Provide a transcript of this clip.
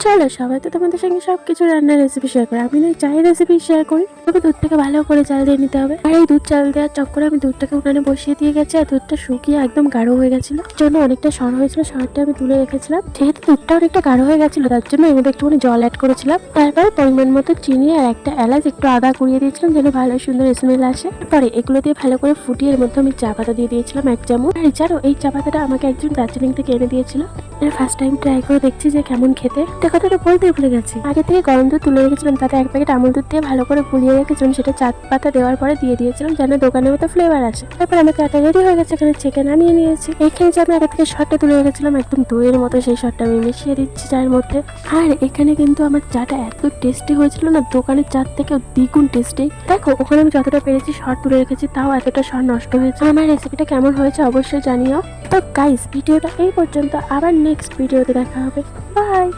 চলো সবাই তো তোমাদের সঙ্গে সবকিছু রান্নার রেসিপি শেয়ার করে, আমি না চায়ের রেসিপি শেয়ার করি। তবে দুধটাকে ভালো করে চাল দিয়ে নিতে হবে। আর এই দুধ চাল দেওয়ার চক্করে আমি দুধটাকে উনানে বসিয়ে দিয়ে গেছি, আর দুধটা শুকিয়ে একদম গাঢ় হয়ে গেছিল, জন্য অনেকটা সর হয়েছিল, সরটা আমি তুলে রেখেছিলাম। যেহেতু দুধটা অনেকটা গাঢ় হয়ে গেছিল তার জন্য এর মধ্যে একটুখানি জল অ্যাড করেছিলাম। তারপরে পরিমাণ মতো চিনি আর একটা এলাচ, একটু আদা কুড়িয়ে দিয়েছিলাম যেন ভালো সুন্দর স্মেল আসে। তারপরে এগুলো দিয়ে ভালো করে ফুটিয়ে এর মধ্যে আমি চা পাতা দিয়ে দিয়েছিলাম 1 চামচ। আর জানো এই চা পাতাটা আমাকে একজন দার্জিলিং থেকে এনে দিয়েছিল। ফার্স্ট টাইম ট্রাই করে দেখছি যে কেমন খেতে। একটা কথাটা বলতে ভুলে গেছি, আগে থেকে গরম দুধ তুলে রেখেছিলাম, তাতে 1 প্যাকেট আমুল দুধ দিয়ে ভালো করে ফুলিয়ে রেখেছিলাম, সেটা চা পাতা দেওয়ার পরে দিয়ে দিয়েছিলাম যেন দোকানের মতো ফ্লেভার আসে। তারপর আমার চাটা রেডি হয়ে গেছে, এখানে চিকেন নামিয়ে নিয়েছি। এইখানে যে আমি আগে থেকে শটটা তুলে রেখেছিলাম একদম দইয়ের মতো, সেই শটটা আমি মিশিয়ে দিচ্ছি চায়ের মধ্যে। আর এখানে কিন্তু আমার চাটা এত টেস্টি হয়েছিল না, দোকানের চার থেকেও দ্বিগুণ টেস্টি। দেখো ওখানে আমি যতটা পেরেছি শট তুলে রেখেছি, তাও এতটা শট নষ্ট হয়েছে। আমার রেসিপিটা কেমন হয়েছে অবশ্যই জানিও। তো গাইস ভিডিওটা এই পর্যন্ত, আবার নেক্সট ভিডিওতে দেখা হবে। বাই।